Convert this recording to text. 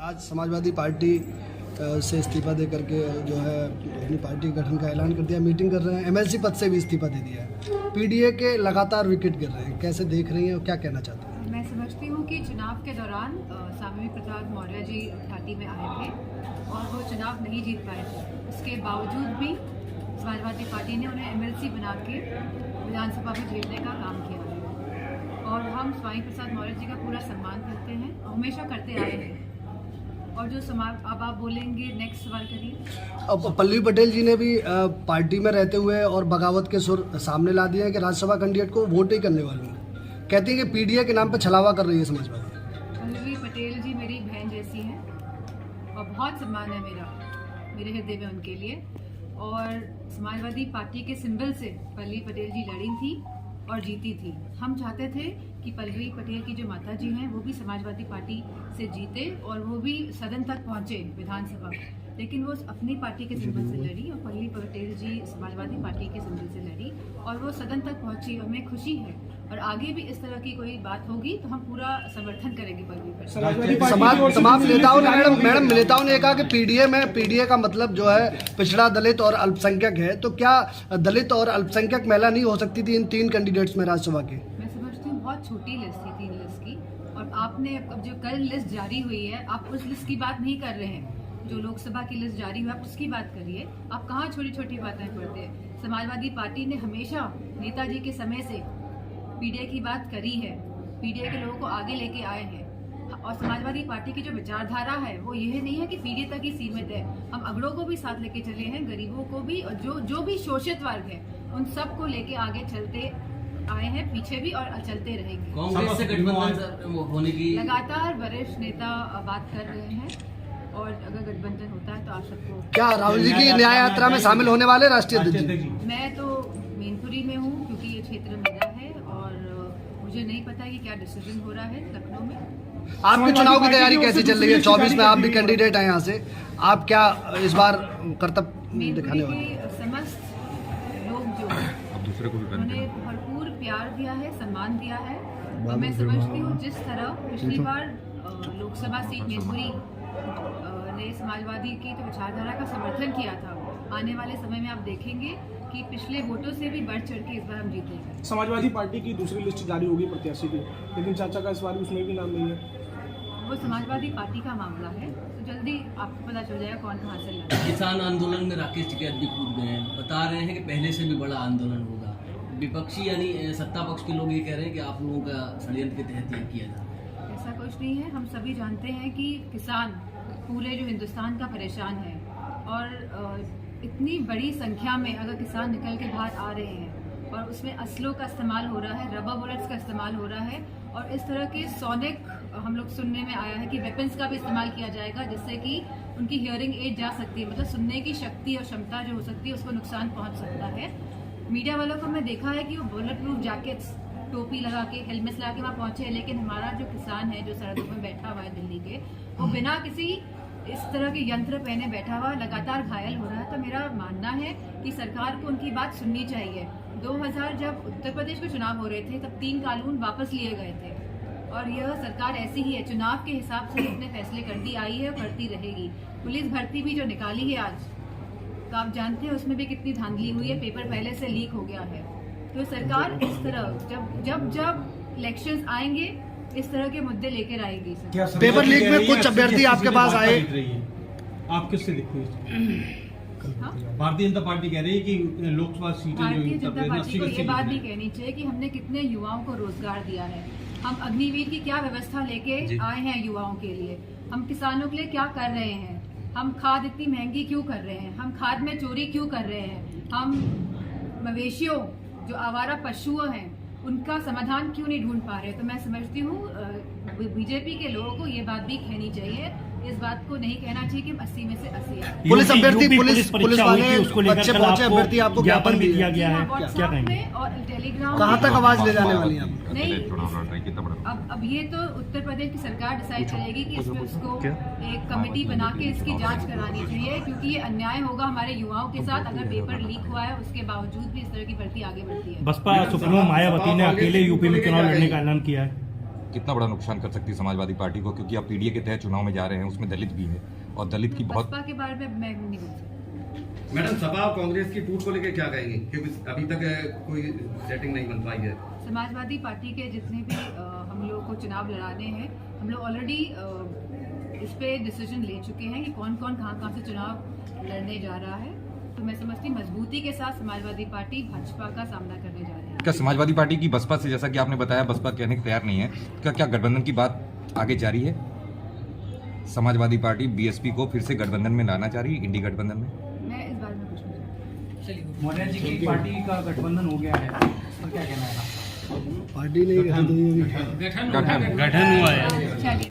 आज समाजवादी पार्टी से इस्तीफा दे करके जो है अपनी पार्टी गठन का ऐलान कर दिया, मीटिंग कर रहे हैं, एमएलसी पद से भी इस्तीफा दे दिया है। पीडीए के लगातार विकेट गिर रहे हैं, कैसे देख रही हैं और क्या कहना चाहते हैं? मैं समझती हूँ कि चुनाव के दौरान स्वामी प्रसाद मौर्य जी घाटी में आए थे और वो चुनाव नहीं जीत पाए थे। उसके बावजूद भी समाजवादी पार्टी ने उन्हें एमएलसी बना के विधानसभा में भेजने का काम किया है और हम स्वामी प्रसाद मौर्य जी का पूरा सम्मान करते हैं और हमेशा करते आए हैं। और जो समाज, अब आप बोलेंगे, नेक्स्ट सवाल करिए। अब पल्लवी पटेल जी ने भी पार्टी में रहते हुए और बगावत के सुर सामने ला दिए हैं कि राज्यसभा कैंडिडेट को वोट ही करने वाली हैं। कहती हैं कि पीडीए के नाम पर छलावा कर रही है समाजवादी। पल्लवी पटेल जी मेरी बहन जैसी हैं और बहुत सम्मान है मेरे हृदय में उनके लिए। और समाजवादी पार्टी के सिंबल से पल्लवी पटेल जी लड़ी थी और जीती थी। हम चाहते थे कि पल्लवी पटेल की जो माता जी हैं वो भी समाजवादी पार्टी से जीते और वो भी सदन तक पहुंचे विधानसभा, लेकिन वो अपनी पार्टी के सिंबल से लड़ी और पल्लवी पटेल जी समाजवादी पार्टी के सिंबल से लड़ी और वो सदन तक पहुंची और हमें खुशी है। और आगे भी इस तरह की कोई बात होगी तो हम पूरा समर्थन करेंगे पल्लवी पटेल। तमाम नेताओं ने मैडम नेताओं ने कहा कि पीडीए का मतलब जो है पिछड़ा, दलित और अल्पसंख्यक है, तो क्या दलित और अल्पसंख्यक महिला नहीं हो सकती थी इन 3 कैंडिडेट्स में राज्यसभा के? मैं समझती हूँ बहुत छोटी लिस्ट थी 3 लिस्ट की, और आपने अब जो कल लिस्ट जारी हुई है आप उस लिस्ट की बात नहीं कर रहे हैं। जो लोकसभा की लिस्ट जारी हुई आप उसकी बात करिए। आप कहाँ छोटी छोटी बातें करते हैं? समाजवादी पार्टी ने हमेशा नेताजी के समय से पीडीए की बात करी है, पीडीए के लोगों को आगे लेके आए हैं। और समाजवादी पार्टी की जो विचारधारा है वो यह नहीं है कि पीडीए तक ही सीमित है। हम अगड़ों को भी साथ लेके चले हैं, गरीबों को भी, और जो भी शोषित वर्ग है उन सब को लेके आगे चलते आए हैं, पीछे भी और चलते रहेंगे। कांग्रेस से गठबंधन होने की लगातार वरिष्ठ नेता बात कर रहे हैं और अगर गठबंधन होता है तो आप सबको। क्या राहुल जी की न्याय यात्रा में शामिल होने वाले राष्ट्रीय अध्यक्ष? मैं तो मैनपुरी में हूँ क्योंकि ये क्षेत्र मेरा है और मुझे नहीं पता कि क्या डिसीजन हो रहा है लखनऊ में। आपके चुनाव की तैयारी कैसी चल रही है? 24 में आप भी कैंडिडेट हैं यहाँ से, आप क्या इस बार कर्तव्य दिखाने वाले हैं? समस्त लोग जो उन्होंने भरपूर प्यार दिया है, सम्मान दिया है और मैं समझती हूँ जिस तरह पिछली बार लोकसभा सीट मैनपुरी ने समाजवादी की तो विचारधारा का समर्थन किया था, आने वाले समय में आप देखेंगे कि पिछले वोटों से भी बढ़ चढ़ के इस बार हम जीतेंगे। समाजवादी पार्टी की दूसरी लिस्ट जारी होगी प्रत्याशी की, लेकिन चाचा का इस बार उसमें भी नाम नहीं है। वो समाजवादी पार्टी का मामला है, तो जल्दी आपको पता चल जाएगा कौन कहाँ से लड़ा। किसान आंदोलन में राकेश टिकैत भी कूद गए हैं, बता रहे हैं कि पहले से भी बड़ा आंदोलन होगा। विपक्षी यानी सत्ता पक्ष के लोग ये कह रहे हैं कि आप लोगों का षड्यंत्र के तहत ये किया था। ऐसा कुछ नहीं है। हम सभी जानते हैं कि किसान पूरे जो हिंदुस्तान का परेशान है और इतनी बड़ी संख्या में अगर किसान निकल के बाहर आ रहे हैं और उसमें असलों का इस्तेमाल हो रहा है, रबर बुलेट्स का इस्तेमाल हो रहा है और इस तरह के सोनिक हम लोग सुनने में आया है कि वेपन्स का भी इस्तेमाल किया जाएगा जिससे कि उनकी हियरिंग एज जा सकती है, मतलब सुनने की शक्ति और क्षमता जो हो सकती है उसको नुकसान पहुंच सकता है। मीडिया वालों को मैं देखा है कि वो बुलेट प्रूफ जैकेट्स, टोपी लगा के, हेलमेट्स लगा के वहाँ पहुंचे, लेकिन हमारा जो किसान है जो सड़कों में बैठा हुआ है दिल्ली के, वो बिना किसी इस तरह के यंत्र पहने बैठा हुआ लगातार घायल हो रहा है। तो मेरा मानना है कि सरकार को उनकी बात सुननी चाहिए। 2000 जब उत्तर प्रदेश में चुनाव हो रहे थे तब 3 कानून वापस लिए गए थे और यह सरकार ऐसी ही है, चुनाव के हिसाब से अपने फैसले करती आई है, करती रहेगी। पुलिस भर्ती भी जो निकाली है आज, तो आप जानते हैं उसमें भी कितनी धांधली हुई है, पेपर पहले से लीक हो गया है। तो सरकार इस तरह जब इलेक्शंस आएंगे इस तरह के मुद्दे लेकर आएगी। पेपर लीक में कुछ अभ्यर्थी आपके पास आए, आप किससे देखते हैं? भारतीय जनता पार्टी कह रही है कि लोकसभा सीटें भारतीय जनता पार्टी को ये बात भी कहनी चाहिए कि हमने कितने युवाओं को रोजगार दिया है। हम अग्निवीर की क्या व्यवस्था लेके आए हैं युवाओं के लिए, हम किसानों के लिए क्या कर रहे हैं, हम खाद इतनी महंगी क्यों कर रहे हैं, हम खाद में चोरी क्यों कर रहे हैं, हम मवेशियों जो आवारा पशु हैं उनका समाधान क्यों नहीं ढूंढ पा रहे। तो मैं समझती हूँ बीजेपी के लोगों को ये बात भी कहनी चाहिए, इस बात को नहीं कहना चाहिए कि 80 में से 80 है। पुलिस अभ्यर्थी पुलिस वाले बच्चे पहुंचे अभ्यर्थी आपको ज्ञापन दिया गया है, क्या कहेंगे? और टेलीग्राम कहाँ तक आवाज ले जाने वाली है? नहीं, अब ये तो उत्तर प्रदेश की सरकार डिसाइड करेगी कि इसमें उसको एक कमेटी बना के इसकी जांच करानी चाहिए, क्योंकि ये अन्याय होगा हमारे युवाओं के साथ अगर पेपर लीक हुआ है उसके बावजूद भी इस तरह की भर्ती आगे बढ़ती है। बसपा सुप्रीमो मायावती ने अकेले यूपी में चुनाव लड़ने का ऐलान किया है। कितना बड़ा नुकसान कर सकती है समाजवादी पार्टी को, क्योंकि आप पीडीए के तहत चुनाव में जा रहे हैं, उसमें दलित भी है और दलित की बहुत। बसपा के बारे में मैं नहीं बोल सकती। मैडम, सपा और कांग्रेस की टूट को लेकर क्या कहेंगे, क्योंकि अभी तक कोई सेटिंग नहीं बन पाई है। समाजवादी पार्टी के जितने भी हम लोग को चुनाव लड़ाने हैं, हम लोग ऑलरेडी इस पे डिसीजन ले चुके हैं कि कौन कौन कहाँ से चुनाव लड़ने जा रहा है। तो मैं समझती मजबूती के साथ समाजवादी पार्टी भाजपा का सामना करने जा रही है। क्या समाजवादी पार्टी की बसपा से, जैसा कि आपने बताया बसपा कहने को तैयार नहीं है, क्या गठबंधन की बात आगे जारी है? समाजवादी पार्टी बीएसपी को फिर से गठबंधन में लाना चाह रही है, इंडी गठबंधन में? मैं इस बारे में कुछ नहीं जानती। मौर्य जी की पार्टी का गठबंधन हो गया है, तो क्या कहना है? पार्टी नहीं गठन चलिए।